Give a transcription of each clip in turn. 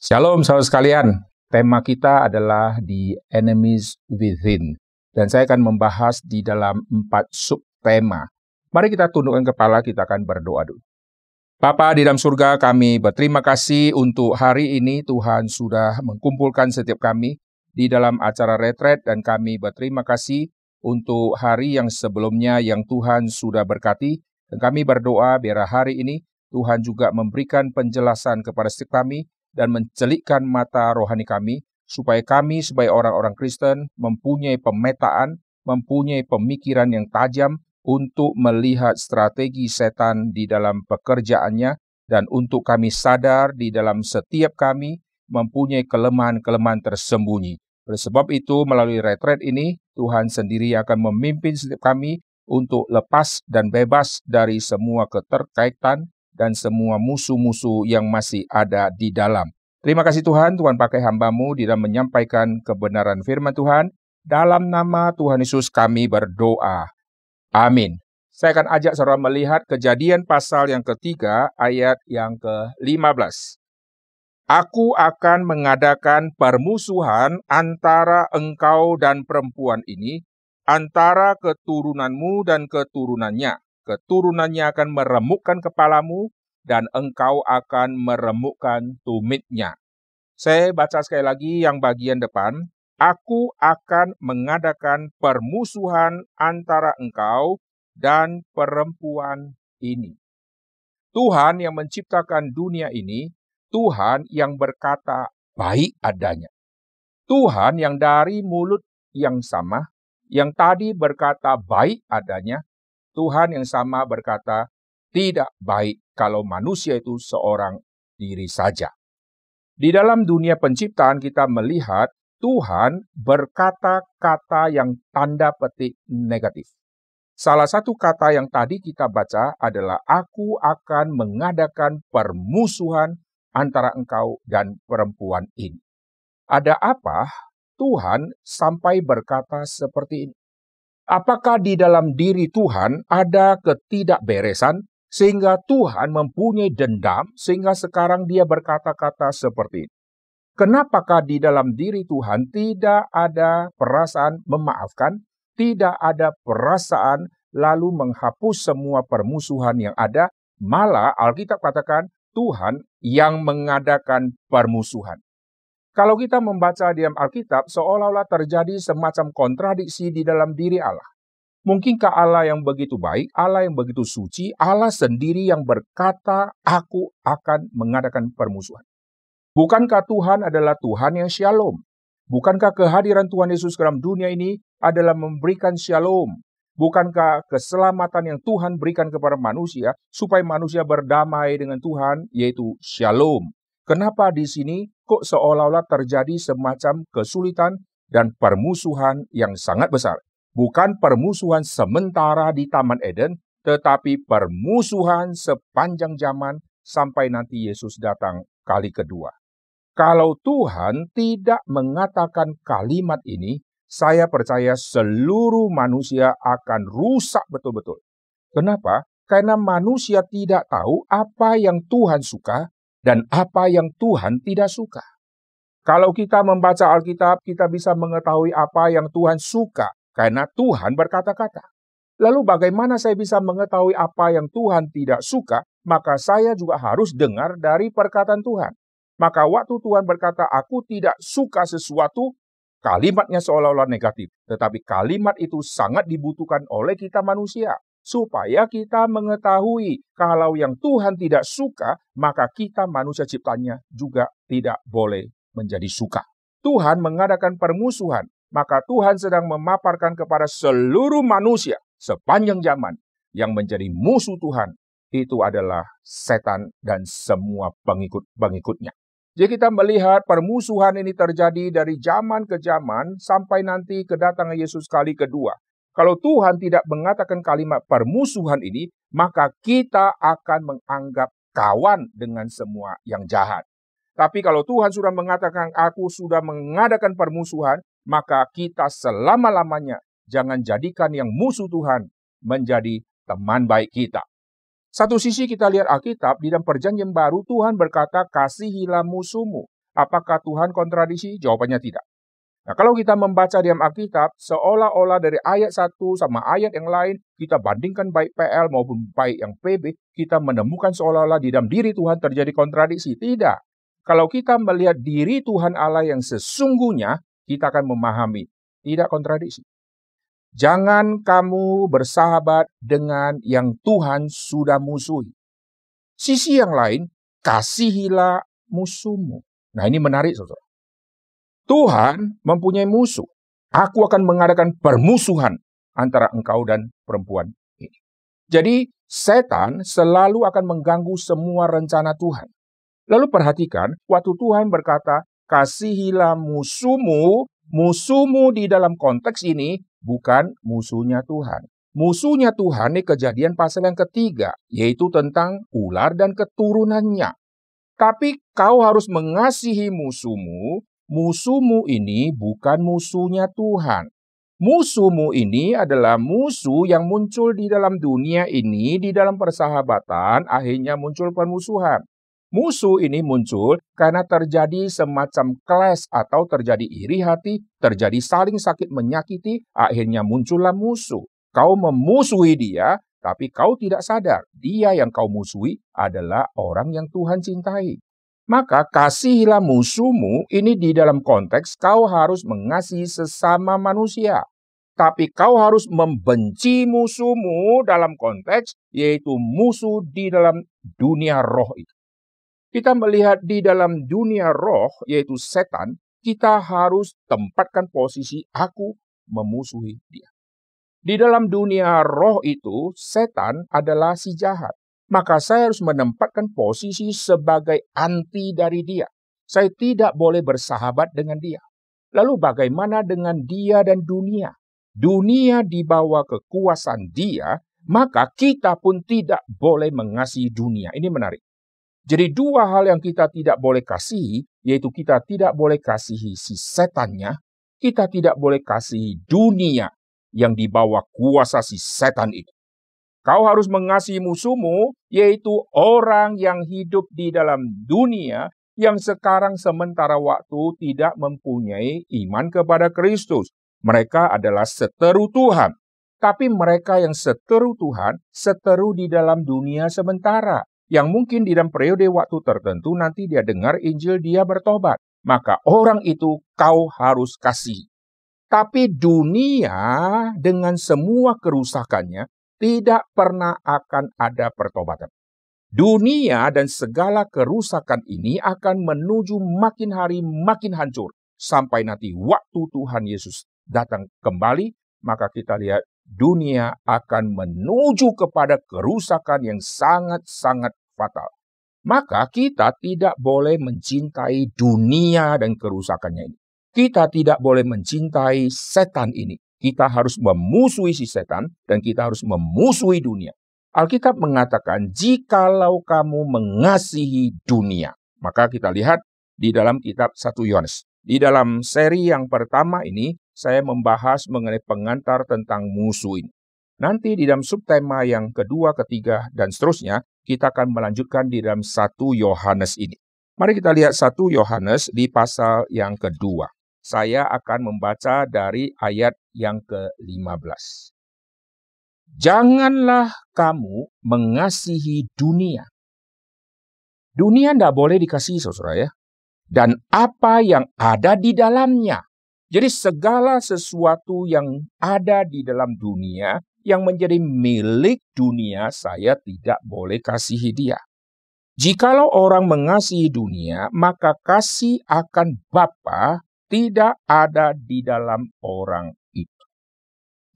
Shalom saudara sekalian, tema kita adalah The Enemies Within. Dan saya akan membahas di dalam 4 subtema. Mari kita tundukkan kepala, kita akan berdoa dulu. Bapa di dalam surga, kami berterima kasih untuk hari ini Tuhan sudah mengumpulkan setiap kami di dalam acara retret, dan kami berterima kasih untuk hari yang sebelumnya yang Tuhan sudah berkati. Dan kami berdoa biar hari ini Tuhan juga memberikan penjelasan kepada setiap kami dan mencelikkan mata rohani kami, supaya kami sebagai orang-orang Kristen mempunyai pemetaan, mempunyai pemikiran yang tajam untuk melihat strategi setan di dalam pekerjaannya, dan untuk kami sadar di dalam setiap kami mempunyai kelemahan-kelemahan tersembunyi. Oleh sebab itu, melalui retret ini, Tuhan sendiri akan memimpin setiap kami untuk lepas dan bebas dari semua keterkaitan dan semua musuh-musuh yang masih ada di dalam. Terima kasih Tuhan, Tuhan pakai hamba-Mu di dalam menyampaikan kebenaran firman Tuhan. Dalam nama Tuhan Yesus kami berdoa. Amin. Saya akan ajak saudara melihat Kejadian pasal yang ketiga, ayat yang ke-15. Aku akan mengadakan permusuhan antara engkau dan perempuan ini, antara keturunanmu dan keturunannya. Keturunannya akan meremukkan kepalamu, dan engkau akan meremukkan tumitnya. Saya baca sekali lagi yang bagian depan. Aku akan mengadakan permusuhan antara engkau dan perempuan ini. Tuhan yang menciptakan dunia ini, Tuhan yang berkata baik adanya. Tuhan yang dari mulut yang sama, yang tadi berkata baik adanya, Tuhan yang sama berkata tidak baik kalau manusia itu seorang diri saja. Di dalam dunia penciptaan kita melihat Tuhan berkata-kata yang tanda petik negatif. Salah satu kata yang tadi kita baca adalah aku akan mengadakan permusuhan antara engkau dan perempuan ini. Ada apa Tuhan sampai berkata seperti ini? Apakah di dalam diri Tuhan ada ketidakberesan sehingga Tuhan mempunyai dendam sehingga sekarang dia berkata-kata seperti ini? Kenapakah di dalam diri Tuhan tidak ada perasaan memaafkan, tidak ada perasaan lalu menghapus semua permusuhan yang ada, malah Alkitab katakan Tuhan yang mengadakan permusuhan. Kalau kita membaca di dalam Alkitab, seolah-olah terjadi semacam kontradiksi di dalam diri Allah. Mungkinkah Allah yang begitu baik, Allah yang begitu suci, Allah sendiri yang berkata, aku akan mengadakan permusuhan? Bukankah Tuhan adalah Tuhan yang shalom? Bukankah kehadiran Tuhan Yesus dalam dunia ini adalah memberikan shalom? Bukankah keselamatan yang Tuhan berikan kepada manusia supaya manusia berdamai dengan Tuhan, yaitu shalom? Kenapa di sini kok seolah-olah terjadi semacam kesulitan dan permusuhan yang sangat besar? Bukan permusuhan sementara di Taman Eden, tetapi permusuhan sepanjang zaman sampai nanti Yesus datang kali kedua. Kalau Tuhan tidak mengatakan kalimat ini, saya percaya seluruh manusia akan rusak betul-betul. Kenapa? Karena manusia tidak tahu apa yang Tuhan suka dan apa yang Tuhan tidak suka. Kalau kita membaca Alkitab, kita bisa mengetahui apa yang Tuhan suka, karena Tuhan berkata-kata. Lalu bagaimana saya bisa mengetahui apa yang Tuhan tidak suka? Maka saya juga harus dengar dari perkataan Tuhan. Maka waktu Tuhan berkata, aku tidak suka sesuatu, kalimatnya seolah-olah negatif. Tetapi kalimat itu sangat dibutuhkan oleh kita manusia. Supaya kita mengetahui kalau yang Tuhan tidak suka, maka kita manusia ciptanya juga tidak boleh menjadi suka. Tuhan mengadakan permusuhan, maka Tuhan sedang memaparkan kepada seluruh manusia sepanjang zaman yang menjadi musuh Tuhan, itu adalah setan dan semua pengikut-pengikutnya. Jadi kita melihat permusuhan ini terjadi dari zaman ke zaman sampai nanti kedatangan Yesus kali kedua. Kalau Tuhan tidak mengatakan kalimat permusuhan ini, maka kita akan menganggap kawan dengan semua yang jahat. Tapi kalau Tuhan sudah mengatakan aku sudah mengadakan permusuhan, maka kita selama-lamanya jangan jadikan yang musuh Tuhan menjadi teman baik kita. Satu sisi kita lihat Alkitab, di dalam perjanjian baru Tuhan berkata kasihilah musuhmu. Apakah Tuhan kontradiksi? Jawabannya tidak. Nah, kalau kita membaca di dalam Alkitab, seolah-olah dari ayat satu sama ayat yang lain, kita bandingkan baik PL maupun baik yang PB, kita menemukan seolah-olah di dalam diri Tuhan terjadi kontradiksi. Tidak. Kalau kita melihat diri Tuhan Allah yang sesungguhnya, kita akan memahami, tidak kontradiksi. Jangan kamu bersahabat dengan yang Tuhan sudah musuhi. Sisi yang lain, kasihilah musuhmu. Nah, ini menarik, saudara. Tuhan mempunyai musuh. Aku akan mengadakan permusuhan antara engkau dan perempuan ini. Jadi, setan selalu akan mengganggu semua rencana Tuhan. Lalu perhatikan, waktu Tuhan berkata, kasihilah musuhmu, musuhmu di dalam konteks ini bukan musuhnya Tuhan. Musuhnya Tuhan ini Kejadian pasal yang ketiga, yaitu tentang ular dan keturunannya. Tapi kau harus mengasihi musuhmu. Musuhmu ini bukan musuhnya Tuhan. Musuhmu ini adalah musuh yang muncul di dalam dunia ini, di dalam persahabatan, akhirnya muncul permusuhan. Musuh ini muncul karena terjadi semacam clash atau terjadi iri hati, terjadi saling sakit menyakiti, akhirnya muncullah musuh. Kau memusuhi dia, tapi kau tidak sadar, dia yang kau musuhi adalah orang yang Tuhan cintai. Maka kasihilah musuhmu ini di dalam konteks kau harus mengasihi sesama manusia. Tapi kau harus membenci musuhmu dalam konteks yaitu musuh di dalam dunia roh itu. Kita melihat di dalam dunia roh yaitu setan, kita harus tempatkan posisi aku memusuhi dia. Di dalam dunia roh itu setan adalah si jahat. Maka saya harus menempatkan posisi sebagai anti dari dia. Saya tidak boleh bersahabat dengan dia. Lalu bagaimana dengan dia dan dunia? Dunia di bawah kekuasaan dia, maka kita pun tidak boleh mengasihi dunia. Ini menarik. Jadi dua hal yang kita tidak boleh kasihi, yaitu kita tidak boleh kasihi si setannya, kita tidak boleh kasihi dunia yang di bawah kuasa si setan itu. Kau harus mengasihi musuhmu, yaitu orang yang hidup di dalam dunia yang sekarang sementara waktu tidak mempunyai iman kepada Kristus. Mereka adalah seteru Tuhan. Tapi mereka yang seteru Tuhan, seteru di dalam dunia sementara. Yang mungkin di dalam periode waktu tertentu nanti dia dengar Injil, dia bertobat. Maka orang itu kau harus kasih. Tapi dunia dengan semua kerusakannya, tidak pernah akan ada pertobatan. Dunia dan segala kerusakan ini akan menuju makin hari makin hancur. Sampai nanti waktu Tuhan Yesus datang kembali, maka kita lihat dunia akan menuju kepada kerusakan yang sangat-sangat fatal. Maka kita tidak boleh mencintai dunia dan kerusakannya ini. Kita tidak boleh mencintai setan ini. Kita harus memusuhi si setan dan kita harus memusuhi dunia. Alkitab mengatakan, jikalau kamu mengasihi dunia. Maka kita lihat di dalam kitab 1 Yohanes. Di dalam seri yang pertama ini, saya membahas mengenai pengantar tentang musuh ini. Nanti di dalam subtema yang kedua, ketiga, dan seterusnya, kita akan melanjutkan di dalam 1 Yohanes ini. Mari kita lihat 1 Yohanes di pasal yang kedua. Saya akan membaca dari ayat yang ke-15. Janganlah kamu mengasihi dunia. Dunia tidak boleh dikasihi, saudara ya. Dan apa yang ada di dalamnya. Jadi segala sesuatu yang ada di dalam dunia, yang menjadi milik dunia, saya tidak boleh kasihi dia. Jikalau orang mengasihi dunia, maka kasih akan Bapa tidak ada di dalam orang itu.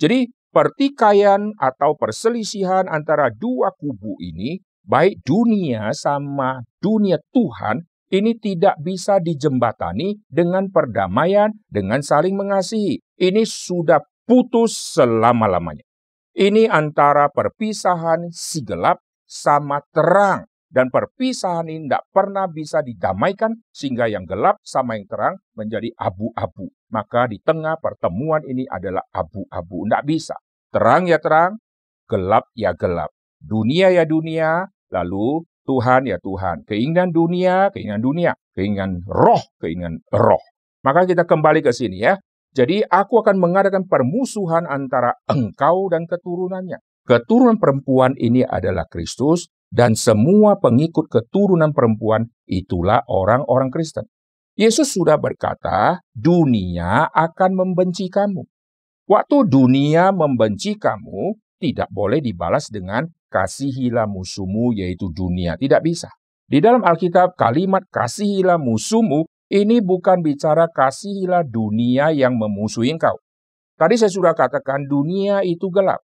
Jadi pertikaian atau perselisihan antara dua kubu ini, baik dunia sama dunia Tuhan, ini tidak bisa dijembatani dengan perdamaian, dengan saling mengasihi. Ini sudah putus selama-lamanya. Ini antara perpisahan si gelap sama terang. Dan perpisahan ini tidak pernah bisa didamaikan sehingga yang gelap sama yang terang menjadi abu-abu. Maka di tengah pertemuan ini adalah abu-abu. Tidak bisa. Terang ya terang, gelap ya gelap. Dunia ya dunia, lalu Tuhan ya Tuhan. Keinginan dunia, keinginan roh. Maka kita kembali ke sini ya. Jadi aku akan mengadakan permusuhan antara engkau dan keturunannya. Keturunan perempuan ini adalah Kristus, dan semua pengikut keturunan perempuan itulah orang-orang Kristen. Yesus sudah berkata, dunia akan membenci kamu. Waktu dunia membenci kamu, tidak boleh dibalas dengan kasihilah musuhmu, yaitu dunia. Tidak bisa. Di dalam Alkitab, kalimat kasihilah musuhmu ini bukan bicara kasihilah dunia yang memusuhi engkau. Tadi saya sudah katakan dunia itu gelap.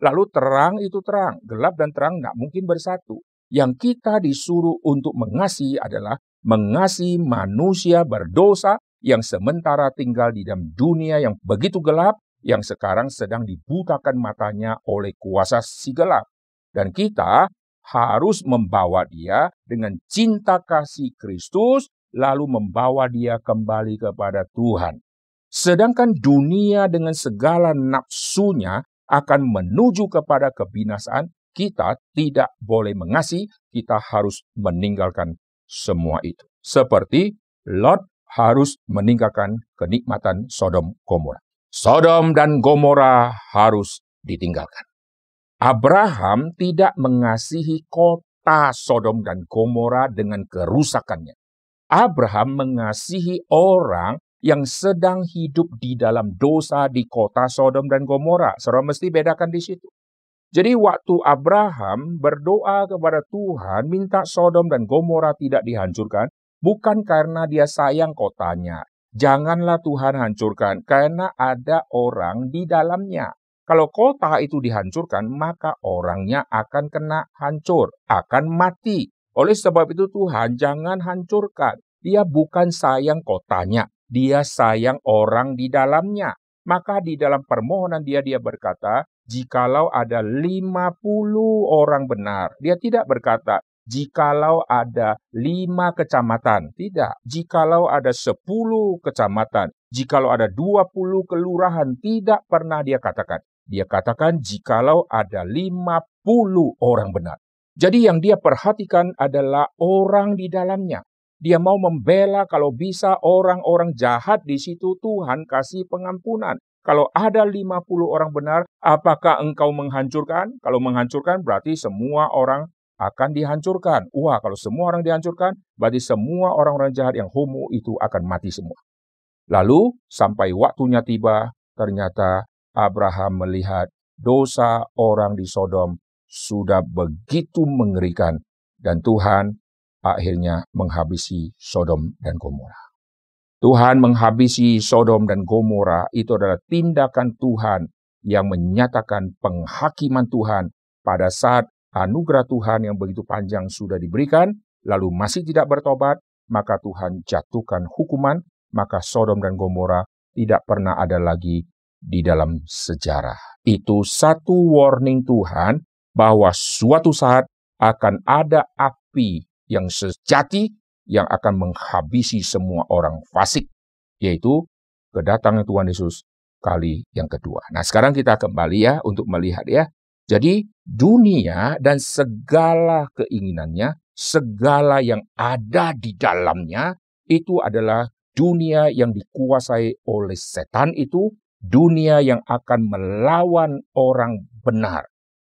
Lalu terang itu terang. Gelap dan terang tidak mungkin bersatu. Yang kita disuruh untuk mengasihi adalah mengasihi manusia berdosa yang sementara tinggal di dalam dunia yang begitu gelap, yang sekarang sedang dibutakan matanya oleh kuasa si gelap. Dan kita harus membawa dia dengan cinta kasih Kristus, lalu membawa dia kembali kepada Tuhan. Sedangkan dunia dengan segala nafsunya akan menuju kepada kebinasaan, kita tidak boleh mengasihi, kita harus meninggalkan semua itu. Seperti Lot harus meninggalkan kenikmatan Sodom Gomora. Sodom dan Gomora harus ditinggalkan. Abraham tidak mengasihi kota Sodom dan Gomora dengan kerusakannya. Abraham mengasihi orang yang sedang hidup di dalam dosa di kota Sodom dan Gomora. Saudara mesti bedakan di situ. Jadi waktu Abraham berdoa kepada Tuhan, minta Sodom dan Gomora tidak dihancurkan, bukan karena dia sayang kotanya. Janganlah Tuhan hancurkan, karena ada orang di dalamnya. Kalau kota itu dihancurkan, maka orangnya akan kena hancur, akan mati. Oleh sebab itu Tuhan jangan hancurkan. Dia bukan sayang kotanya, dia sayang orang di dalamnya. Maka di dalam permohonan dia berkata, jikalau ada 50 orang benar. Dia tidak berkata, jikalau ada 5 kecamatan. Tidak. Jikalau ada 10 kecamatan. Jikalau ada 20 kelurahan. Tidak pernah dia katakan. Dia katakan, jikalau ada 50 orang benar. Jadi yang dia perhatikan adalah orang di dalamnya. Dia mau membela kalau bisa orang-orang jahat di situ Tuhan kasih pengampunan. Kalau ada 50 orang benar, apakah engkau menghancurkan? Kalau menghancurkan berarti semua orang akan dihancurkan. Wah, kalau semua orang dihancurkan, berarti semua orang-orang jahat yang homo itu akan mati semua. Lalu sampai waktunya tiba, ternyata Abraham melihat dosa orang di Sodom sudah begitu mengerikan. Dan Tuhan akhirnya menghabisi Sodom dan Gomora. Tuhan menghabisi Sodom dan Gomora itu adalah tindakan Tuhan yang menyatakan penghakiman Tuhan pada saat anugerah Tuhan yang begitu panjang sudah diberikan, lalu masih tidak bertobat, maka Tuhan jatuhkan hukuman, maka Sodom dan Gomora tidak pernah ada lagi di dalam sejarah. Itu satu warning Tuhan bahwa suatu saat akan ada api yang sejati yang akan menghabisi semua orang fasik, yaitu kedatangan Tuhan Yesus kali yang kedua. Nah, sekarang kita kembali ya untuk melihat ya. Jadi dunia dan segala keinginannya, segala yang ada di dalamnya itu adalah dunia yang dikuasai oleh setan itu, dunia yang akan melawan orang benar.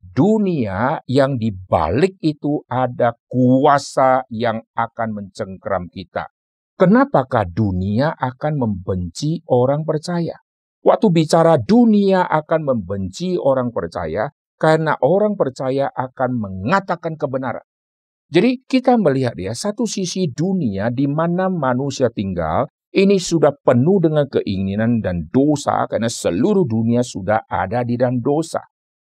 Dunia yang dibalik itu ada kuasa yang akan mencengkeram kita. Kenapakah dunia akan membenci orang percaya? Waktu bicara dunia akan membenci orang percaya, karena orang percaya akan mengatakan kebenaran. Jadi kita melihat ya, satu sisi dunia di mana manusia tinggal, ini sudah penuh dengan keinginan dan dosa, karena seluruh dunia sudah ada di dalam dosa.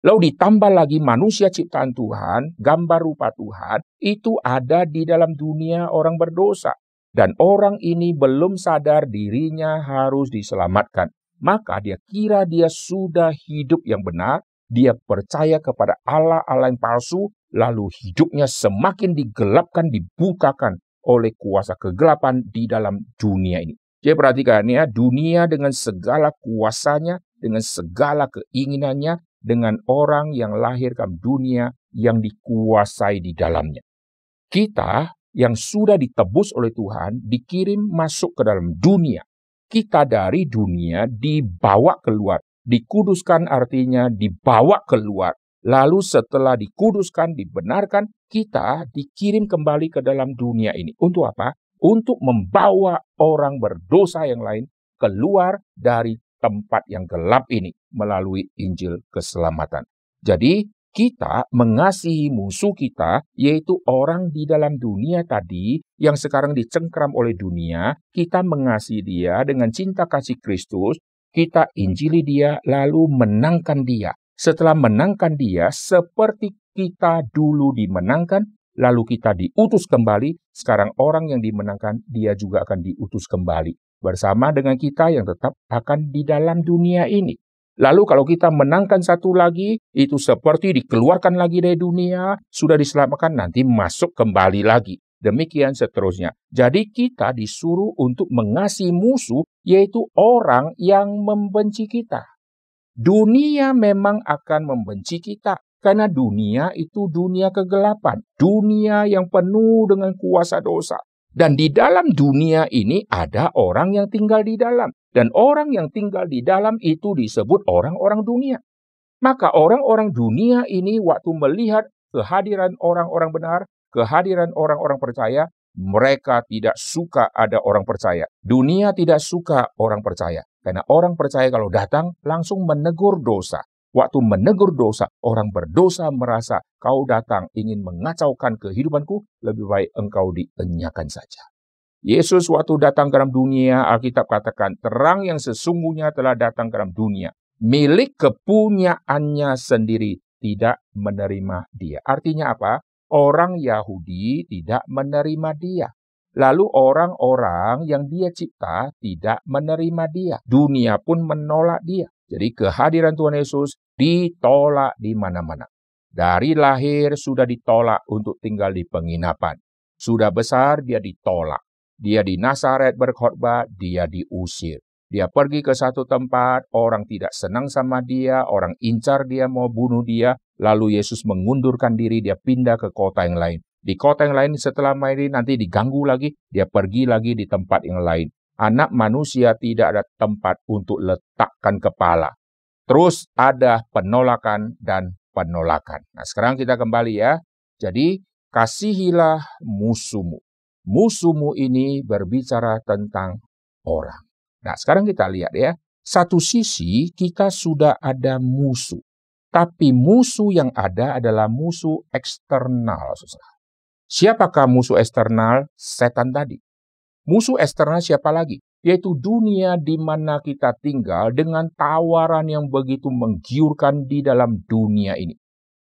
Lalu ditambah lagi manusia ciptaan Tuhan, gambar rupa Tuhan, itu ada di dalam dunia orang berdosa. Dan orang ini belum sadar dirinya harus diselamatkan. Maka dia kira dia sudah hidup yang benar, dia percaya kepada Allah-Allah yang palsu, lalu hidupnya semakin digelapkan, dibutakan oleh kuasa kegelapan di dalam dunia ini. Jadi perhatikan ya, dunia dengan segala kuasanya, dengan segala keinginannya, dengan orang yang lahir ke dunia yang dikuasai di dalamnya. Kita yang sudah ditebus oleh Tuhan, dikirim masuk ke dalam dunia. Kita dari dunia dibawa keluar. Dikuduskan artinya dibawa keluar. Lalu setelah dikuduskan, dibenarkan, kita dikirim kembali ke dalam dunia ini. Untuk apa? Untuk membawa orang berdosa yang lain keluar dari tempat yang gelap ini melalui Injil keselamatan. Jadi, kita mengasihi musuh kita, yaitu orang di dalam dunia tadi yang sekarang dicengkram oleh dunia. Kita mengasihi dia dengan cinta kasih Kristus, kita injili dia, lalu menangkan dia. Setelah menangkan dia, seperti kita dulu dimenangkan, lalu kita diutus kembali. Sekarang orang yang dimenangkan, dia juga akan diutus kembali bersama dengan kita yang tetap akan di dalam dunia ini. Lalu kalau kita menangkan satu lagi, itu seperti dikeluarkan lagi dari dunia, sudah diselamatkan, nanti masuk kembali lagi. Demikian seterusnya. Jadi kita disuruh untuk mengasihi musuh, yaitu orang yang membenci kita. Dunia memang akan membenci kita, karena dunia itu dunia kegelapan, dunia yang penuh dengan kuasa dosa. Dan di dalam dunia ini ada orang yang tinggal di dalam. Dan orang yang tinggal di dalam itu disebut orang-orang dunia. Maka orang-orang dunia ini waktu melihat kehadiran orang-orang benar, kehadiran orang-orang percaya, mereka tidak suka ada orang percaya. Dunia tidak suka orang percaya. Karena orang percaya kalau datang langsung menegur dosa. Waktu menegur dosa, orang berdosa merasa kau datang ingin mengacaukan kehidupanku, lebih baik engkau dienyakan saja. Yesus waktu datang ke dalam dunia, Alkitab katakan, terang yang sesungguhnya telah datang ke dalam dunia. Milik kepunyaannya sendiri tidak menerima dia. Artinya apa? Orang Yahudi tidak menerima dia. Lalu orang-orang yang dia cipta tidak menerima dia. Dunia pun menolak dia. Jadi kehadiran Tuhan Yesus ditolak di mana-mana. Dari lahir sudah ditolak untuk tinggal di penginapan. Sudah besar dia ditolak. Dia di Nazaret berkhotbah, dia diusir. Dia pergi ke satu tempat, orang tidak senang sama dia, orang incar dia, mau bunuh dia. Lalu Yesus mengundurkan diri, dia pindah ke kota yang lain. Di kota yang lain setelah main nanti diganggu lagi, dia pergi lagi di tempat yang lain. Anak manusia tidak ada tempat untuk letakkan kepala. Terus ada penolakan dan penolakan. Nah sekarang kita kembali ya. Jadi kasihilah musuhmu. Musuhmu ini berbicara tentang orang. Nah, sekarang kita lihat ya. Satu sisi kita sudah ada musuh. Tapi musuh yang ada adalah musuh eksternal. Siapakah musuh eksternal? Setan tadi. Musuh eksternal siapa lagi? Yaitu dunia di mana kita tinggal dengan tawaran yang begitu menggiurkan di dalam dunia ini.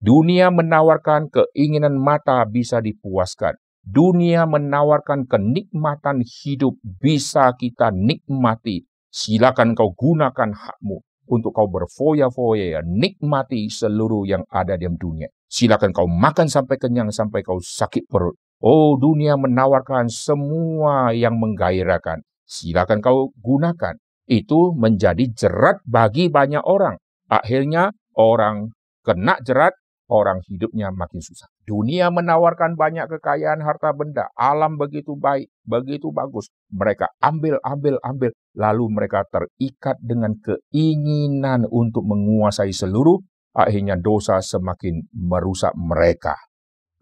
Dunia menawarkan keinginan mata bisa dipuaskan. Dunia menawarkan kenikmatan hidup bisa kita nikmati. Silakan kau gunakan hakmu untuk kau berfoya-foya, nikmati seluruh yang ada di dunia. Silakan kau makan sampai kenyang, sampai kau sakit perut. Oh, dunia menawarkan semua yang menggairahkan. Silakan kau gunakan. Itu menjadi jerat bagi banyak orang. Akhirnya orang kena jerat, orang hidupnya makin susah. Dunia menawarkan banyak kekayaan harta benda. Alam begitu baik, begitu bagus. Mereka ambil. Lalu mereka terikat dengan keinginan untuk menguasai seluruh. Akhirnya dosa semakin merusak mereka.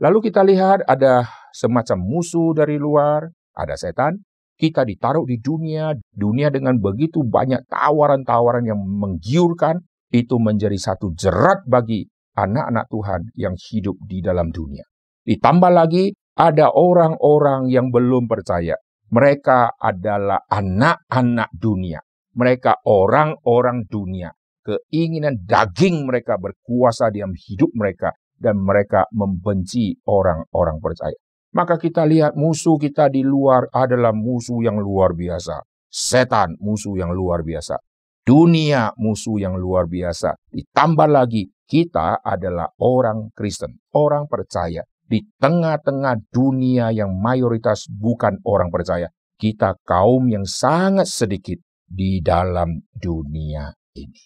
Lalu kita lihat ada semacam musuh dari luar. Ada setan. Kita ditaruh di dunia. Dunia dengan begitu banyak tawaran-tawaran yang menggiurkan. Itu menjadi satu jerat bagi anak-anak Tuhan yang hidup di dalam dunia. Ditambah lagi ada orang-orang yang belum percaya. Mereka adalah anak-anak dunia. Mereka orang-orang dunia. Keinginan daging mereka berkuasa dalam hidup mereka. Dan mereka membenci orang-orang percaya. Maka kita lihat musuh kita di luar adalah musuh yang luar biasa. Setan musuh yang luar biasa. Dunia musuh yang luar biasa. Ditambah lagi kita adalah orang Kristen, orang percaya. Di tengah-tengah dunia yang mayoritas bukan orang percaya. Kita kaum yang sangat sedikit di dalam dunia ini.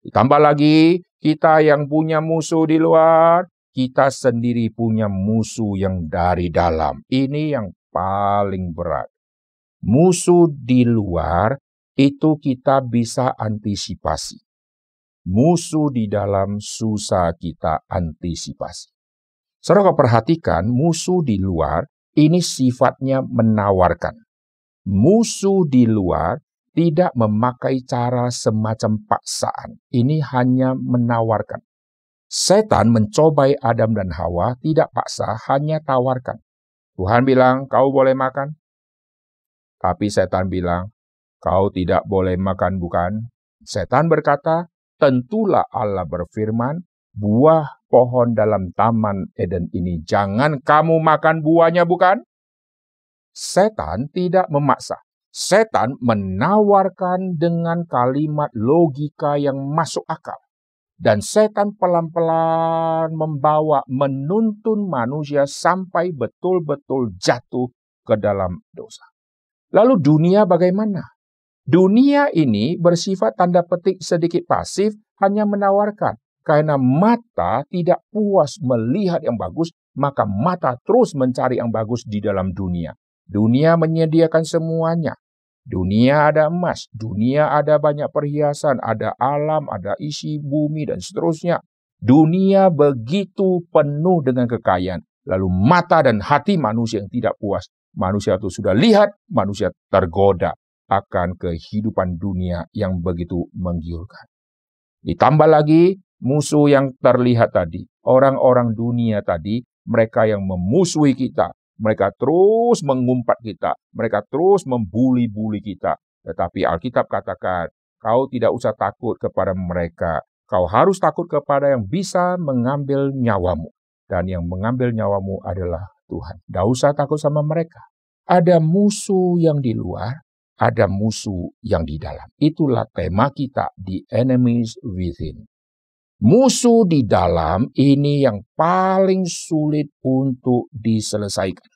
Ditambah lagi kita yang punya musuh di luar. kita sendiri punya musuh yang dari dalam. Ini yang paling berat. Musuh di luar itu kita bisa antisipasi. Musuh di dalam susah kita antisipasi. Saudara perhatikan, musuh di luar ini sifatnya menawarkan. Musuh di luar tidak memakai cara semacam paksaan. Ini hanya menawarkan. Setan mencobai Adam dan Hawa, tidak paksa, hanya tawarkan. Tuhan bilang, kau boleh makan. Tapi setan bilang, kau tidak boleh makan bukan? Setan berkata, tentulah Allah berfirman, buah pohon dalam taman Eden ini, jangan kamu makan buahnya bukan? Setan tidak memaksa. Setan menawarkan dengan kalimat logika yang masuk akal. Dan setan pelan-pelan menuntun manusia sampai betul-betul jatuh ke dalam dosa. Lalu dunia bagaimana? Dunia ini bersifat tanda petik sedikit pasif, hanya menawarkan. Karena mata tidak puas melihat yang bagus, maka mata terus mencari yang bagus di dalam dunia. Dunia menyediakan semuanya. Dunia ada emas, dunia ada banyak perhiasan, ada alam, ada isi bumi, dan seterusnya. Dunia begitu penuh dengan kekayaan. Lalu mata dan hati manusia yang tidak puas. Manusia itu sudah lihat, manusia tergoda akan kehidupan dunia yang begitu menggiurkan. Ditambah lagi musuh yang terlihat tadi. Orang-orang dunia tadi, mereka yang memusuhi kita. Mereka terus mengumpat kita. Mereka terus membuli-buli kita. Tetapi Alkitab katakan, kau tidak usah takut kepada mereka. Kau harus takut kepada yang bisa mengambil nyawamu. Dan yang mengambil nyawamu adalah Tuhan. Tidak usah takut sama mereka. Ada musuh yang di luar, ada musuh yang di dalam. Itulah tema kita, The Enemies Within. Musuh di dalam ini yang paling sulit untuk diselesaikan.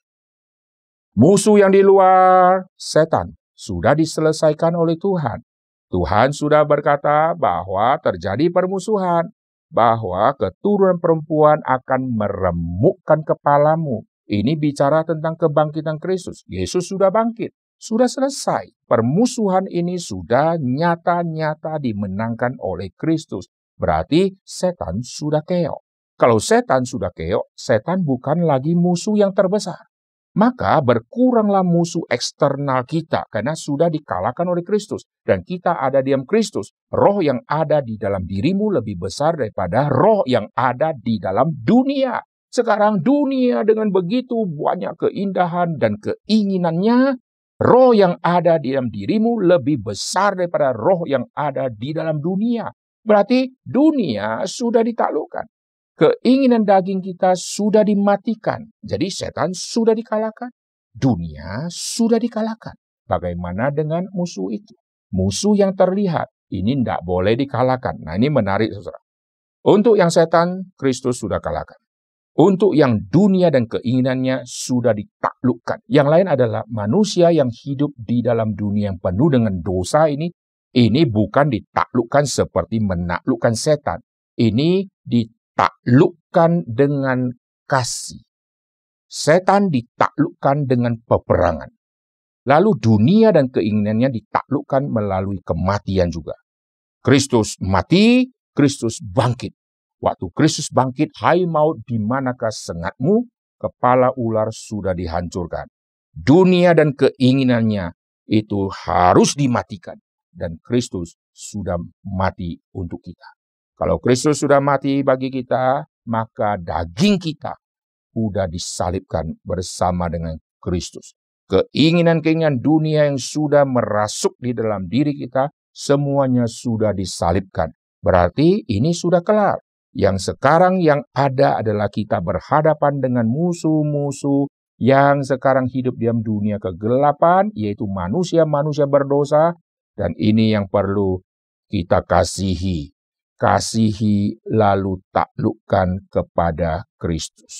Musuh yang di luar, setan, sudah diselesaikan oleh Tuhan. Tuhan sudah berkata bahwa terjadi permusuhan, bahwa keturunan perempuan akan meremukkan kepalamu. Ini bicara tentang kebangkitan Kristus. Yesus sudah bangkit, sudah selesai. Permusuhan ini sudah nyata-nyata dimenangkan oleh Kristus. Berarti setan sudah keok. Kalau setan sudah keok, setan bukan lagi musuh yang terbesar. Maka berkuranglah musuh eksternal kita karena sudah dikalahkan oleh Kristus. Dan kita ada di dalam Kristus. Roh yang ada di dalam dirimu lebih besar daripada roh yang ada di dalam dunia. Sekarang dunia dengan begitu banyak keindahan dan keinginannya, roh yang ada di dalam dirimu lebih besar daripada roh yang ada di dalam dunia. Berarti dunia sudah ditaklukkan. Keinginan daging kita sudah dimatikan. Jadi setan sudah dikalahkan. Dunia sudah dikalahkan. Bagaimana dengan musuh itu? Musuh yang terlihat. Ini tidak boleh dikalahkan. Nah ini menarik saudara. Untuk yang setan, Kristus sudah kalahkan. Untuk yang dunia dan keinginannya sudah ditaklukkan. Yang lain adalah manusia yang hidup di dalam dunia yang penuh dengan dosa ini. Ini bukan ditaklukkan seperti menaklukkan setan. Ini ditaklukkan dengan kasih. Setan ditaklukkan dengan peperangan. Lalu dunia dan keinginannya ditaklukkan melalui kematian juga. Kristus mati, Kristus bangkit. Waktu Kristus bangkit, hai maut, di manakah sengatmu? Kepala ular sudah dihancurkan. Dunia dan keinginannya itu harus dimatikan. Dan Kristus sudah mati untuk kita. Kalau Kristus sudah mati bagi kita, maka daging kita sudah disalibkan bersama dengan Kristus. Keinginan-keinginan dunia yang sudah merasuk di dalam diri kita, semuanya sudah disalibkan. Berarti ini sudah kelar. Yang sekarang yang ada adalah kita berhadapan dengan musuh-musuh yang sekarang hidup di dalam dunia kegelapan, yaitu manusia-manusia berdosa. Dan ini yang perlu kita kasihi. Kasihi lalu taklukkan kepada Kristus.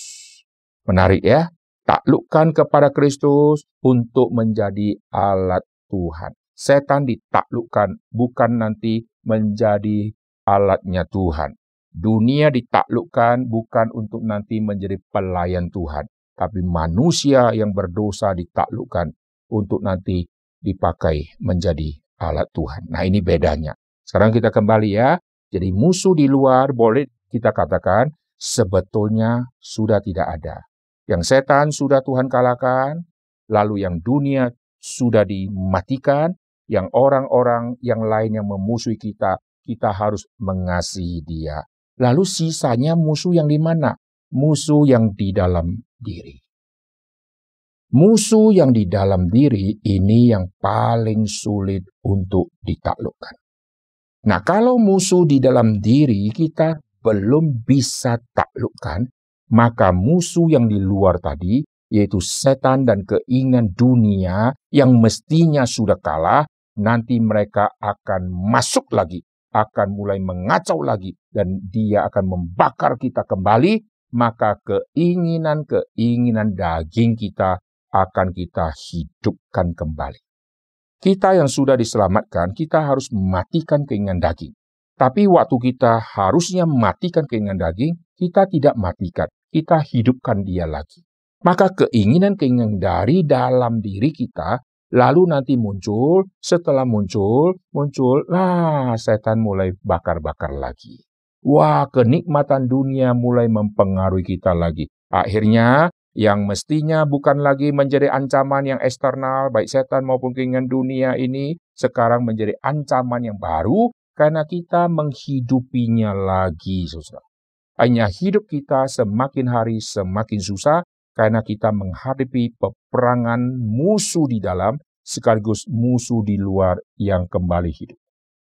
Menarik ya? Taklukkan kepada Kristus untuk menjadi alat Tuhan. Setan ditaklukkan bukan nanti menjadi alatnya Tuhan. Dunia ditaklukkan bukan untuk nanti menjadi pelayan Tuhan, tapi manusia yang berdosa ditaklukkan untuk nanti dipakai menjadi alat Tuhan. Nah, ini bedanya. Sekarang kita kembali ya. Jadi musuh di luar boleh kita katakan sebetulnya sudah tidak ada. Yang setan sudah Tuhan kalahkan, lalu yang dunia sudah dimatikan, yang orang-orang yang lain yang memusuhi kita, kita harus mengasihi dia. Lalu sisanya musuh yang di mana? Musuh yang di dalam diri. Musuh yang di dalam diri ini yang paling sulit untuk ditaklukkan. Nah, kalau musuh di dalam diri kita belum bisa taklukkan, maka musuh yang di luar tadi, yaitu setan dan keinginan dunia yang mestinya sudah kalah, nanti mereka akan masuk lagi, akan mulai mengacau lagi, dan dia akan membakar kita kembali, maka keinginan-keinginan daging kita akan kita hidupkan kembali. Kita yang sudah diselamatkan, kita harus mematikan keinginan daging. Tapi waktu kita harusnya mematikan keinginan daging, kita tidak matikan, kita hidupkan dia lagi. Maka keinginan-keinginan dari dalam diri kita, lalu nanti muncul, setelah muncul, setan mulai bakar-bakar lagi. Wah, kenikmatan dunia mulai mempengaruhi kita lagi. Akhirnya, yang mestinya bukan lagi menjadi ancaman yang eksternal, baik setan maupun keinginan dunia ini, sekarang menjadi ancaman yang baru, karena kita menghidupinya lagi, saudara. Hanya hidup kita semakin hari semakin susah, karena kita menghadapi peperangan musuh di dalam, sekaligus musuh di luar yang kembali hidup.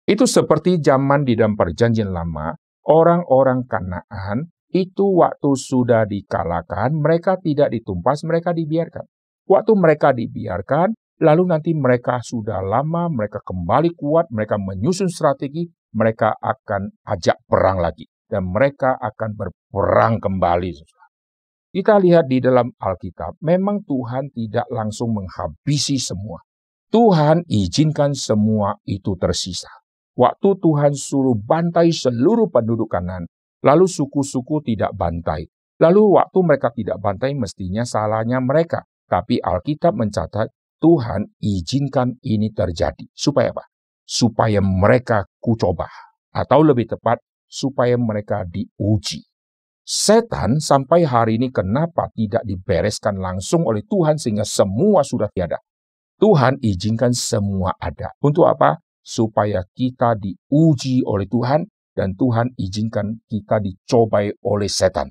Itu seperti zaman di dalam perjanjian lama, orang-orang Kanaan, itu waktu sudah dikalahkan, mereka tidak ditumpas, mereka dibiarkan. Waktu mereka dibiarkan, lalu nanti mereka sudah lama, mereka kembali kuat, mereka menyusun strategi, mereka akan ajak perang lagi. Dan mereka akan berperang kembali. Kita lihat di dalam Alkitab, memang Tuhan tidak langsung menghabisi semua. Tuhan izinkan semua itu tersisa. Waktu Tuhan suruh bantai seluruh penduduk Kanaan, lalu suku-suku tidak bantai. Lalu waktu mereka tidak bantai, mestinya salahnya mereka. Tapi Alkitab mencatat, Tuhan izinkan ini terjadi. Supaya apa? Supaya mereka kucoba. Atau lebih tepat, supaya mereka diuji. Setan sampai hari ini kenapa tidak dibereskan langsung oleh Tuhan sehingga semua sudah tiada? Tuhan izinkan semua ada. Untuk apa? Supaya kita diuji oleh Tuhan, dan Tuhan izinkan kita dicobai oleh setan.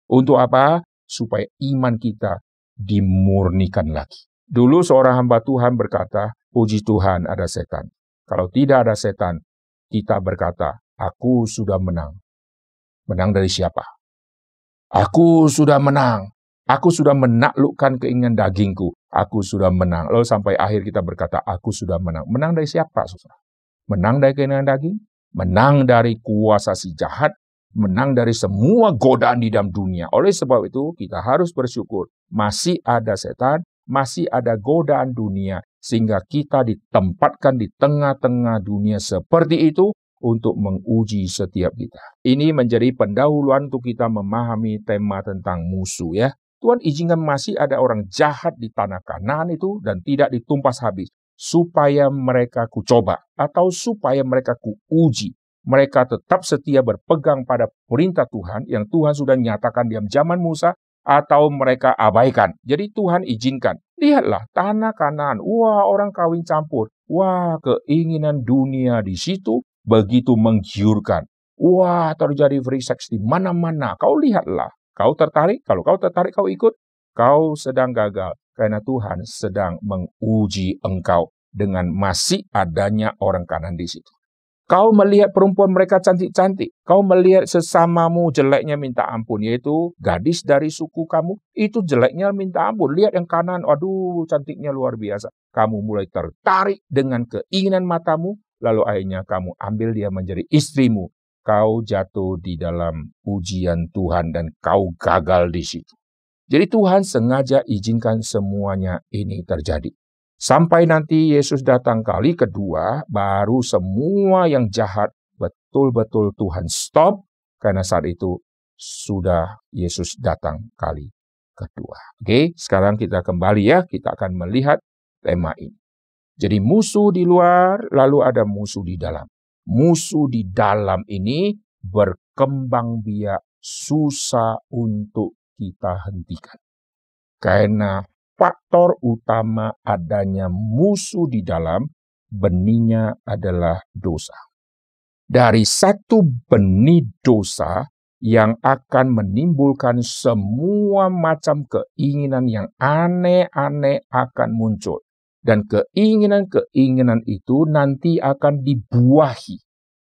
Untuk apa? Supaya iman kita dimurnikan lagi. Dulu seorang hamba Tuhan berkata, puji Tuhan ada setan. Kalau tidak ada setan, kita berkata, aku sudah menang. Menang dari siapa? Aku sudah menang. Aku sudah menaklukkan keinginan dagingku. Aku sudah menang. Lalu sampai akhir kita berkata, aku sudah menang. Menang dari siapa, saudara? Menang dari keinginan daging? Menang dari kuasa si jahat, menang dari semua godaan di dalam dunia. Oleh sebab itu, kita harus bersyukur. Masih ada setan, masih ada godaan dunia, sehingga kita ditempatkan di tengah-tengah dunia seperti itu untuk menguji setiap kita. Ini menjadi pendahuluan untuk kita memahami tema tentang musuh ya. Tuhan izinkan masih ada orang jahat di tanah Kanaan itu dan tidak ditumpas habis. Supaya mereka kucoba atau supaya mereka kuuji. Mereka tetap setia berpegang pada perintah Tuhan yang Tuhan sudah nyatakan di zaman Musa, atau mereka abaikan. Jadi Tuhan izinkan. Lihatlah tanah Kanaan. Wah, orang kawin campur. Wah, keinginan dunia di situ begitu menggiurkan. Wah, terjadi free sex di mana-mana. Kau lihatlah. Kau tertarik? Kalau kau tertarik, kau ikut. Kau sedang gagal. Karena Tuhan sedang menguji engkau dengan masih adanya orang Kanaan di situ. Kau melihat perempuan mereka cantik-cantik. Kau melihat sesamamu jeleknya minta ampun. Yaitu gadis dari suku kamu. Itu jeleknya minta ampun. Lihat yang kanan. Aduh, cantiknya luar biasa. Kamu mulai tertarik dengan keinginan matamu. Lalu akhirnya kamu ambil dia menjadi istrimu. Kau jatuh di dalam ujian Tuhan dan kau gagal di situ. Jadi Tuhan sengaja izinkan semuanya ini terjadi. Sampai nanti Yesus datang kali kedua, baru semua yang jahat betul-betul Tuhan stop, karena saat itu sudah Yesus datang kali kedua. Oke, sekarang kita kembali ya, kita akan melihat tema ini. Jadi musuh di luar, lalu ada musuh di dalam. Musuh di dalam ini berkembang biak, susah untuk kita hentikan. Karena faktor utama adanya musuh di dalam, benihnya adalah dosa. Dari satu benih dosa yang akan menimbulkan semua macam keinginan yang aneh-aneh akan muncul. Dan keinginan-keinginan itu nanti akan dibuahi.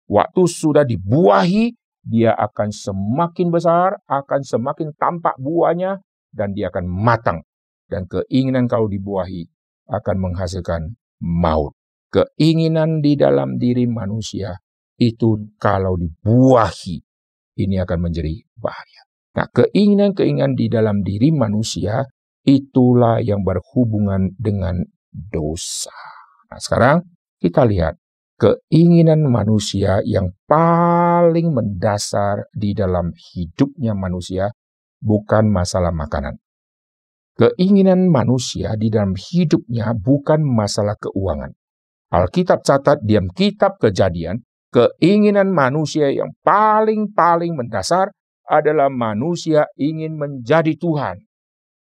Waktu sudah dibuahi, dia akan semakin besar, akan semakin tampak buahnya, dan dia akan matang. Dan keinginan kalau dibuahi akan menghasilkan maut. Keinginan di dalam diri manusia itu kalau dibuahi, ini akan menjadi bahaya. Nah, keinginan-keinginan di dalam diri manusia itulah yang berhubungan dengan dosa. Nah, sekarang kita lihat keinginan manusia yang paling mendasar di dalam hidupnya manusia bukan masalah makanan. Keinginan manusia di dalam hidupnya bukan masalah keuangan. Alkitab catat di dalam kitab Kejadian, keinginan manusia yang paling mendasar adalah manusia ingin menjadi Tuhan.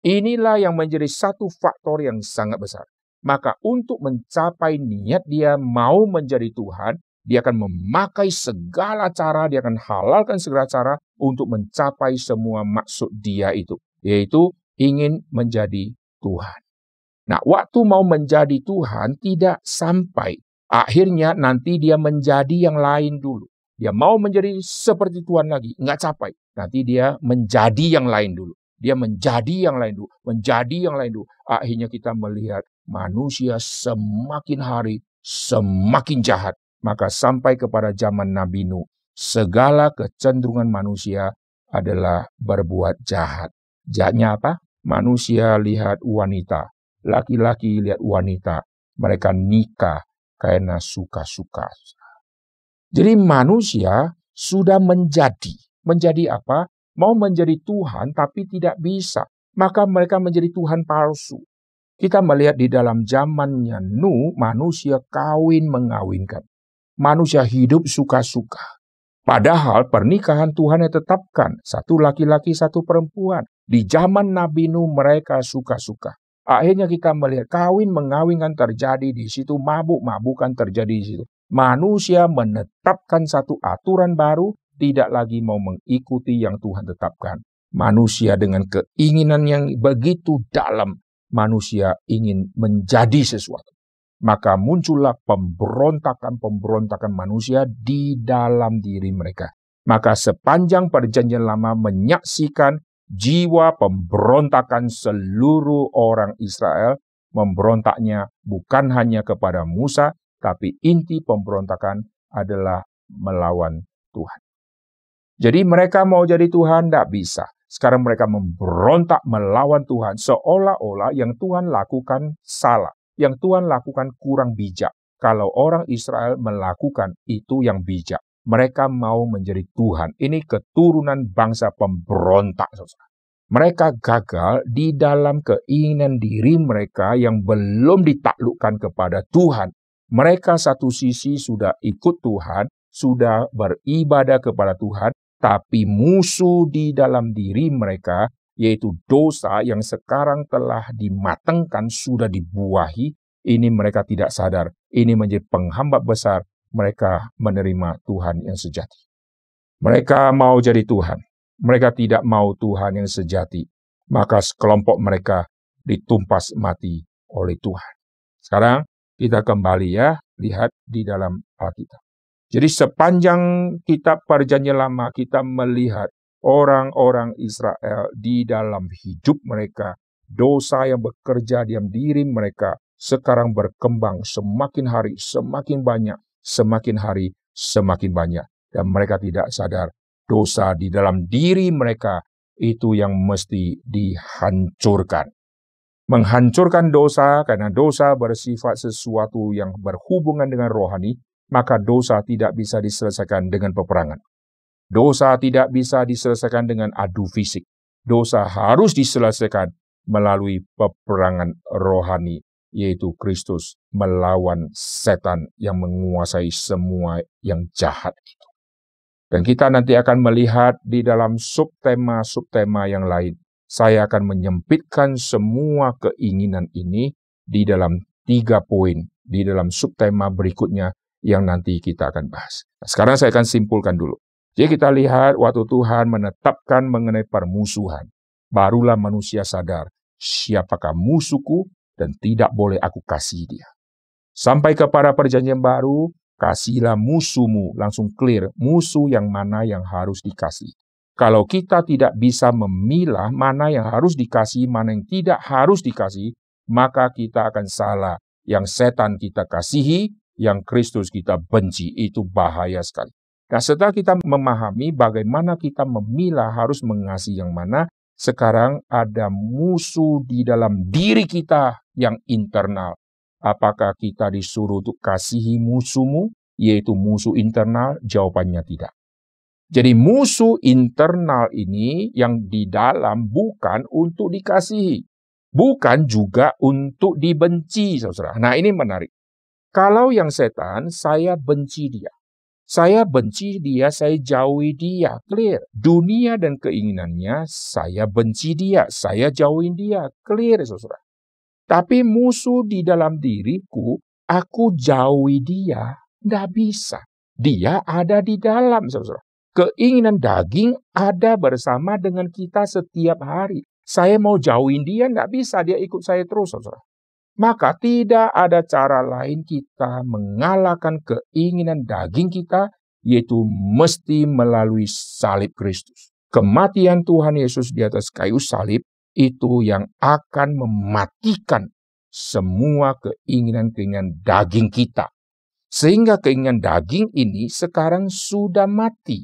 Inilah yang menjadi satu faktor yang sangat besar. Maka untuk mencapai niat dia mau menjadi Tuhan, dia akan memakai segala cara, dia akan halalkan segala cara untuk mencapai semua maksud dia itu. Yaitu ingin menjadi Tuhan. Nah, waktu mau menjadi Tuhan tidak sampai. Akhirnya nanti dia menjadi yang lain dulu. Dia mau menjadi seperti Tuhan lagi, nggak capai. Nanti dia menjadi yang lain dulu. Dia menjadi yang lain dulu, menjadi yang lain dulu. Akhirnya kita melihat manusia semakin hari semakin jahat. Maka sampai kepada zaman Nabi Nuh, segala kecenderungan manusia adalah berbuat jahat. Jahatnya apa? Manusia lihat wanita, laki-laki lihat wanita, mereka nikah karena suka-suka. Jadi manusia sudah menjadi apa? Mau menjadi Tuhan tapi tidak bisa. Maka mereka menjadi Tuhan palsu. Kita melihat di dalam zamannya Nuh, manusia kawin mengawinkan. Manusia hidup suka-suka. Padahal pernikahan Tuhan yang tetapkan. Satu laki-laki, satu perempuan. Di zaman Nabi Nuh mereka suka-suka. Akhirnya kita melihat kawin mengawinkan terjadi di situ. Mabuk-mabukan terjadi di situ. Manusia menetapkan satu aturan baru. Tidak lagi mau mengikuti yang Tuhan tetapkan. Manusia dengan keinginan yang begitu dalam. Manusia ingin menjadi sesuatu. Maka muncullah pemberontakan manusia di dalam diri mereka. Maka sepanjang perjanjian lama menyaksikan jiwa pemberontakan seluruh orang Israel. Memberontaknya bukan hanya kepada Musa, tapi inti pemberontakan adalah melawan Tuhan. Jadi mereka mau jadi Tuhan, tidak bisa. Sekarang mereka memberontak melawan Tuhan, seolah-olah yang Tuhan lakukan salah. Yang Tuhan lakukan kurang bijak. Kalau orang Israel melakukan itu yang bijak. Mereka mau menjadi Tuhan. Ini keturunan bangsa pemberontak. Mereka gagal di dalam keinginan diri mereka yang belum ditaklukkan kepada Tuhan. Mereka satu sisi sudah ikut Tuhan, sudah beribadah kepada Tuhan, tapi musuh di dalam diri mereka, yaitu dosa yang sekarang telah dimatangkan, sudah dibuahi, ini mereka tidak sadar. Ini menjadi penghambat besar mereka menerima Tuhan yang sejati. Mereka mau jadi Tuhan. Mereka tidak mau Tuhan yang sejati. Maka sekelompok mereka ditumpas mati oleh Tuhan. Sekarang kita kembali ya, lihat di dalam Alkitab. Jadi sepanjang kitab Perjanjian Lama kita melihat orang-orang Israel di dalam hidup mereka, dosa yang bekerja di dalam diri mereka sekarang berkembang semakin hari semakin banyak, semakin hari semakin banyak. Dan mereka tidak sadar dosa di dalam diri mereka itu yang mesti dihancurkan. Menghancurkan dosa karena dosa bersifat sesuatu yang berhubungan dengan rohani, maka dosa tidak bisa diselesaikan dengan peperangan. Dosa tidak bisa diselesaikan dengan adu fisik. Dosa harus diselesaikan melalui peperangan rohani, yaitu Kristus melawan setan yang menguasai semua yang jahat itu. Dan kita nanti akan melihat di dalam subtema-subtema yang lain. Saya akan menyempitkan semua keinginan ini di dalam 3 poin, di dalam subtema berikutnya yang nanti kita akan bahas. Nah, sekarang saya akan simpulkan dulu. Jadi kita lihat waktu Tuhan menetapkan mengenai permusuhan, barulah manusia sadar, siapakah musuhku dan tidak boleh aku kasih dia. Sampai kepada perjanjian baru, kasihlah musuhmu, langsung clear, musuh yang mana yang harus dikasih. Kalau kita tidak bisa memilah mana yang harus dikasih, mana yang tidak harus dikasih, maka kita akan salah. Yang setan kita kasihi, yang Kristus kita benci, itu bahaya sekali. Nah, setelah kita memahami bagaimana kita memilah harus mengasihi yang mana, sekarang ada musuh di dalam diri kita yang internal. Apakah kita disuruh untuk kasihi musuhmu, yaitu musuh internal? Jawabannya tidak. Jadi musuh internal ini yang di dalam bukan untuk dikasihi, bukan juga untuk dibenci, saudara. Nah, ini menarik. Kalau yang setan, saya benci dia. Saya benci dia, saya jauhi dia. Clear. Dunia dan keinginannya, saya benci dia, saya jauhin dia. Clear, saudara. Tapi musuh di dalam diriku, aku jauhi dia. Nggak bisa. Dia ada di dalam, saudara. Keinginan daging ada bersama dengan kita setiap hari. Saya mau jauhin dia, nggak bisa. Dia ikut saya terus, saudara. Maka tidak ada cara lain kita mengalahkan keinginan daging kita, yaitu mesti melalui salib Kristus. Kematian Tuhan Yesus di atas kayu salib itu yang akan mematikan semua keinginan-keinginan daging kita. Sehingga keinginan daging ini sekarang sudah mati.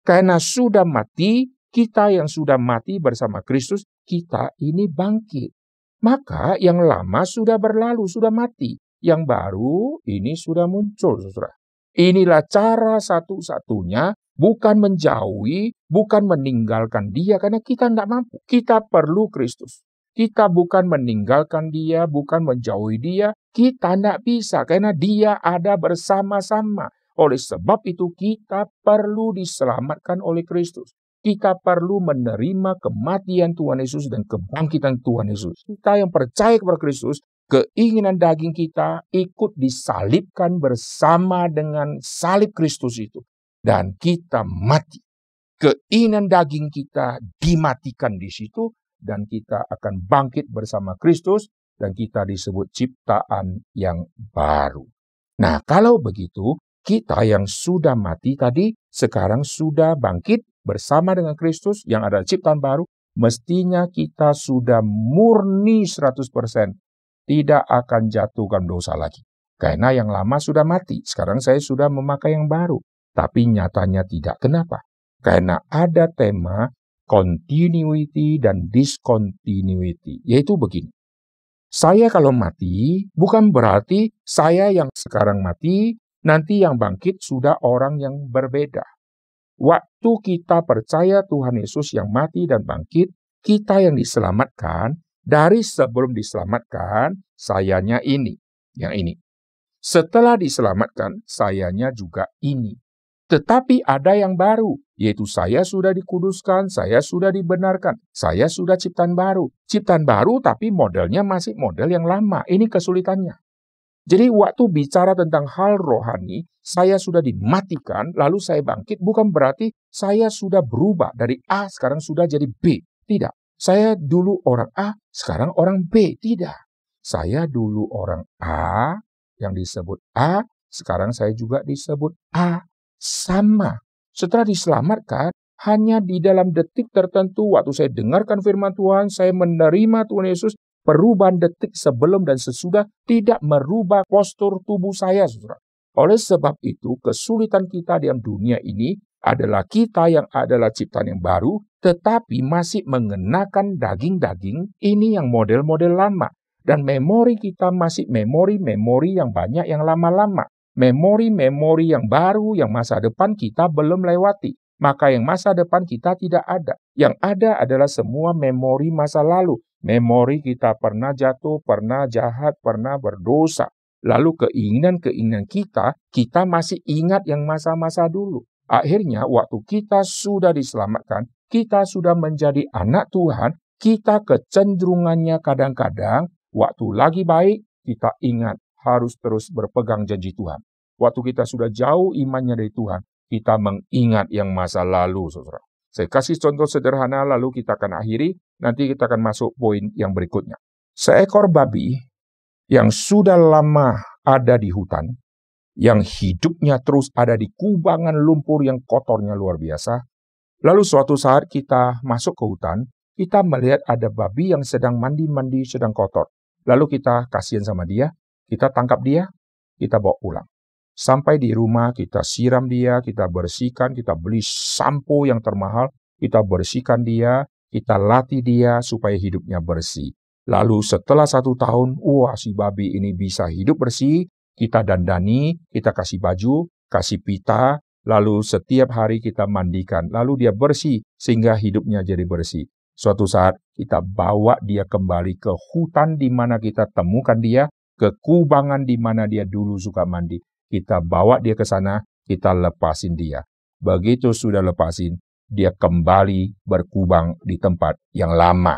Karena sudah mati, kita yang sudah mati bersama Kristus, kita ini bangkit. Maka yang lama sudah berlalu, sudah mati. Yang baru ini sudah muncul, saudara. Inilah cara satu-satunya, bukan menjauhi, bukan meninggalkan dia, karena kita tidak mampu. Kita perlu Kristus. Kita bukan meninggalkan dia, bukan menjauhi dia. Kita tidak bisa, karena dia ada bersama-sama. Oleh sebab itu kita perlu diselamatkan oleh Kristus. Kita perlu menerima kematian Tuhan Yesus dan kebangkitan Tuhan Yesus. Kita yang percaya kepada Kristus, keinginan daging kita ikut disalibkan bersama dengan salib Kristus itu. Dan kita mati. Keinginan daging kita dimatikan di situ dan kita akan bangkit bersama Kristus dan kita disebut ciptaan yang baru. Nah, kalau begitu, kita yang sudah mati tadi sekarang sudah bangkit bersama dengan Kristus yang adalah ciptaan baru, mestinya kita sudah murni 100%. Tidak akan jatuhkan dosa lagi. Karena yang lama sudah mati. Sekarang saya sudah memakai yang baru. Tapi nyatanya tidak. Kenapa? Karena ada tema continuity dan discontinuity. Yaitu begini. Saya kalau mati, bukan berarti saya yang sekarang mati, nanti yang bangkit sudah orang yang berbeda. Waktu kita percaya Tuhan Yesus yang mati dan bangkit, kita yang diselamatkan, dari sebelum diselamatkan, sayanya ini, yang ini. Setelah diselamatkan, sayanya juga ini. Tetapi ada yang baru, yaitu saya sudah dikuduskan, saya sudah dibenarkan, saya sudah ciptaan baru. Ciptaan baru tapi modelnya masih model yang lama, ini kesulitannya. Jadi waktu bicara tentang hal rohani, saya sudah dimatikan, lalu saya bangkit, bukan berarti saya sudah berubah dari A, sekarang sudah jadi B. Tidak. Saya dulu orang A, sekarang orang B. Tidak. Saya dulu orang A, yang disebut A, sekarang saya juga disebut A. Sama. Setelah diselamatkan, hanya di dalam detik tertentu, waktu saya dengarkan firman Tuhan, saya menerima Tuhan Yesus, perubahan detik sebelum dan sesudah tidak merubah postur tubuh saya, saudara. Oleh sebab itu, kesulitan kita dalam dunia ini adalah kita yang adalah ciptaan yang baru, tetapi masih mengenakan daging-daging ini yang model-model lama. Dan memori kita masih memori-memori yang banyak yang lama-lama. Memori-memori yang baru, yang masa depan kita belum lewati. maka yang masa depan kita tidak ada. Yang ada adalah semua memori masa lalu. Memori kita pernah jatuh, pernah jahat, pernah berdosa. Lalu keinginan-keinginan kita masih ingat yang masa-masa dulu. Akhirnya waktu kita sudah diselamatkan, kita sudah menjadi anak Tuhan, kita kecenderungannya kadang-kadang waktu lagi baik, kita ingat harus terus berpegang janji Tuhan. Waktu kita sudah jauh imannya dari Tuhan, kita mengingat yang masa lalu, saudara. Saya kasih contoh sederhana, lalu kita akan akhiri, nanti kita akan masuk poin yang berikutnya. Seekor babi yang sudah lama ada di hutan, yang hidupnya terus ada di kubangan lumpur yang kotornya luar biasa. Lalu suatu saat kita masuk ke hutan, kita melihat ada babi yang sedang mandi-mandi, sedang kotor. Lalu kita kasihan sama dia, kita tangkap dia, kita bawa pulang. Sampai di rumah kita siram dia, kita bersihkan, kita beli sampo yang termahal, kita bersihkan dia, kita latih dia supaya hidupnya bersih. Lalu setelah 1 tahun, wah si babi ini bisa hidup bersih, kita dandani, kita kasih baju, kasih pita, lalu setiap hari kita mandikan, lalu dia bersih sehingga hidupnya jadi bersih. Suatu saat kita bawa dia kembali ke hutan di mana kita temukan dia, ke kubangan di mana dia dulu suka mandi. Kita bawa dia ke sana, kita lepasin dia. Begitu sudah lepasin, dia kembali berkubang di tempat yang lama.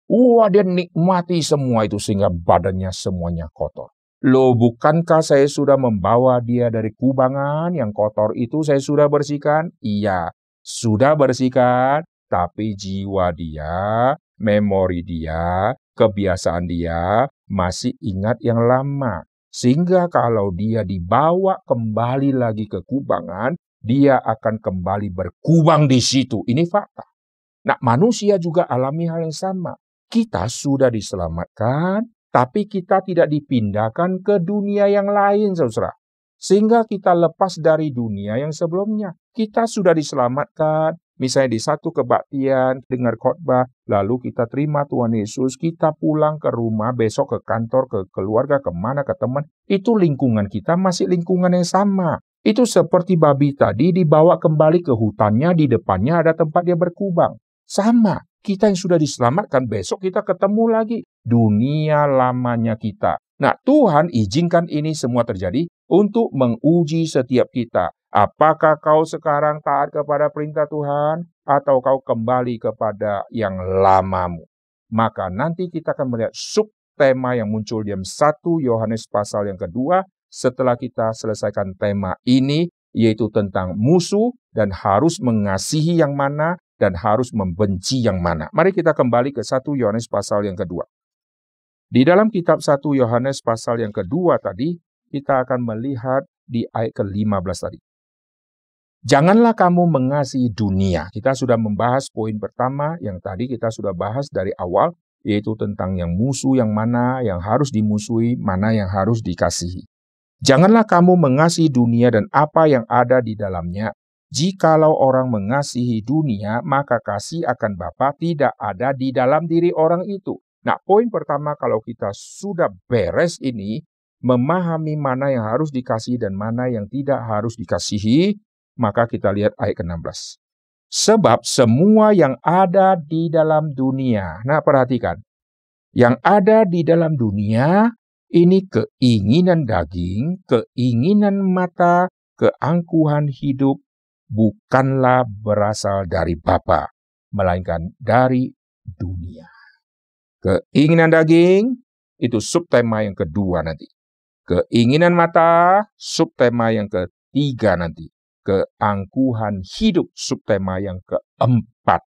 Wah, dia nikmati semua itu sehingga badannya semuanya kotor. Loh, bukankah saya sudah membawa dia dari kubangan yang kotor itu saya sudah bersihkan? Iya, sudah bersihkan, tapi jiwa dia, memori dia, kebiasaan dia masih ingat yang lama. Sehingga kalau dia dibawa kembali lagi ke kubangan, dia akan kembali berkubang di situ. Ini fakta. Nah, manusia juga alami hal yang sama. Kita sudah diselamatkan, tapi kita tidak dipindahkan ke dunia yang lain, saudara. Sehingga kita lepas dari dunia yang sebelumnya. Kita sudah diselamatkan, misalnya di satu kebaktian, dengar khotbah, lalu kita terima Tuhan Yesus, kita pulang ke rumah, besok ke kantor, ke keluarga, kemana, ke teman. Itu lingkungan kita masih lingkungan yang sama. Itu seperti babi tadi dibawa kembali ke hutannya, di depannya ada tempat dia berkubang. Sama. Kita yang sudah diselamatkan, besok kita ketemu lagi. Dunia lamanya kita. Nah, Tuhan izinkan ini semua terjadi untuk menguji setiap kita. Apakah kau sekarang taat kepada perintah Tuhan, atau kau kembali kepada yang lamamu? Maka nanti kita akan melihat subtema yang muncul di 1 Yohanes pasal yang kedua, setelah kita selesaikan tema ini, yaitu tentang musuh dan harus mengasihi yang mana, dan harus membenci yang mana. Mari kita kembali ke 1 Yohanes pasal yang kedua. Di dalam kitab 1 Yohanes pasal yang kedua tadi, kita akan melihat di ayat ke-15 tadi. Janganlah kamu mengasihi dunia. Kita sudah membahas poin pertama yang tadi kita sudah bahas dari awal, yaitu tentang yang musuh yang mana, yang harus dimusuhi, mana yang harus dikasihi. Janganlah kamu mengasihi dunia dan apa yang ada di dalamnya. Jikalau orang mengasihi dunia, maka kasih akan Bapa tidak ada di dalam diri orang itu. Nah, poin pertama kalau kita sudah beres ini, memahami mana yang harus dikasihi dan mana yang tidak harus dikasihi, maka kita lihat ayat ke-16. Sebab semua yang ada di dalam dunia, nah perhatikan, yang ada di dalam dunia, ini keinginan daging, keinginan mata, keangkuhan hidup, bukanlah berasal dari Bapa, melainkan dari dunia. Keinginan daging, itu subtema yang kedua nanti. Keinginan mata, subtema yang ketiga nanti. Keangkuhan hidup, subtema yang keempat.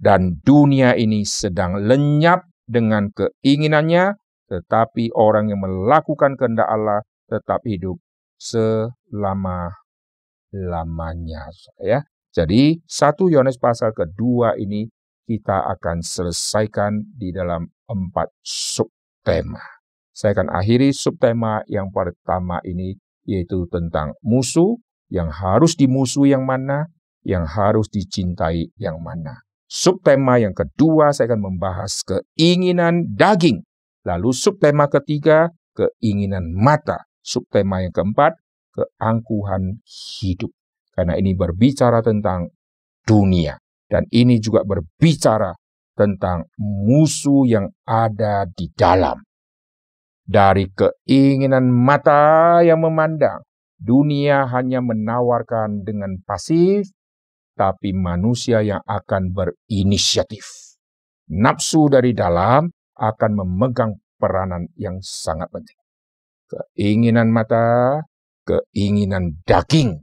Dan dunia ini sedang lenyap dengan keinginannya, tetapi orang yang melakukan kehendak Allah tetap hidup selama-lamanya. Ya. Jadi 1 Yohanes pasal kedua ini kita akan selesaikan di dalam 4 subtema. Saya akan akhiri subtema yang pertama ini, yaitu tentang musuh, yang harus dimusuhi yang mana, yang harus dicintai yang mana. Subtema yang kedua saya akan membahas keinginan daging. Lalu subtema ketiga, keinginan mata. Subtema yang keempat, keangkuhan hidup. Karena ini berbicara tentang dunia. Dan ini juga berbicara tentang musuh yang ada di dalam. Dari keinginan mata yang memandang, dunia hanya menawarkan dengan pasif, tapi manusia yang akan berinisiatif. Nafsu dari dalam akan memegang peranan yang sangat penting. Keinginan mata, keinginan daging.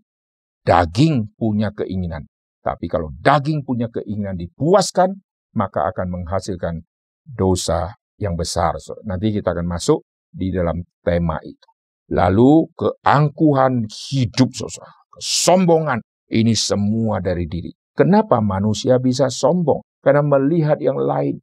Daging punya keinginan. Tapi kalau daging punya keinginan dipuaskan, maka akan menghasilkan dosa yang besar. Nanti kita akan masuk di dalam tema itu. Lalu keangkuhan hidup, saudara. Kesombongan, ini semua dari diri. Kenapa manusia bisa sombong? Karena melihat yang lain,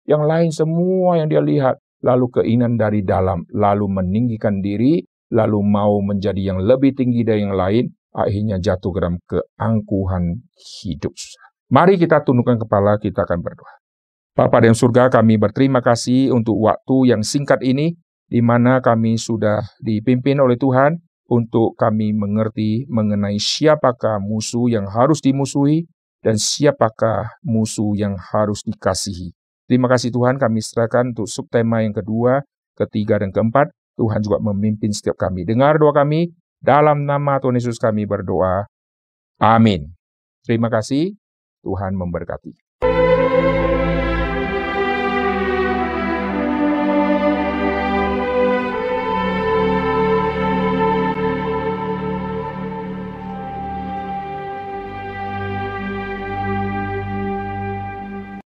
yang lain semua yang dia lihat. Lalu keinginan dari dalam, lalu meninggikan diri, lalu mau menjadi yang lebih tinggi dari yang lain, akhirnya jatuh ke dalam keangkuhan hidup. Mari kita tundukkan kepala, kita akan berdoa. Bapa di surga, kami berterima kasih untuk waktu yang singkat ini, di mana kami sudah dipimpin oleh Tuhan untuk kami mengerti mengenai siapakah musuh yang harus dimusuhi dan siapakah musuh yang harus dikasihi. Terima kasih Tuhan, kami serahkan untuk subtema yang kedua, ketiga, dan keempat. Tuhan juga memimpin setiap kami. Dengar doa kami, dalam nama Tuhan Yesus kami berdoa. Amin. Terima kasih, Tuhan memberkati.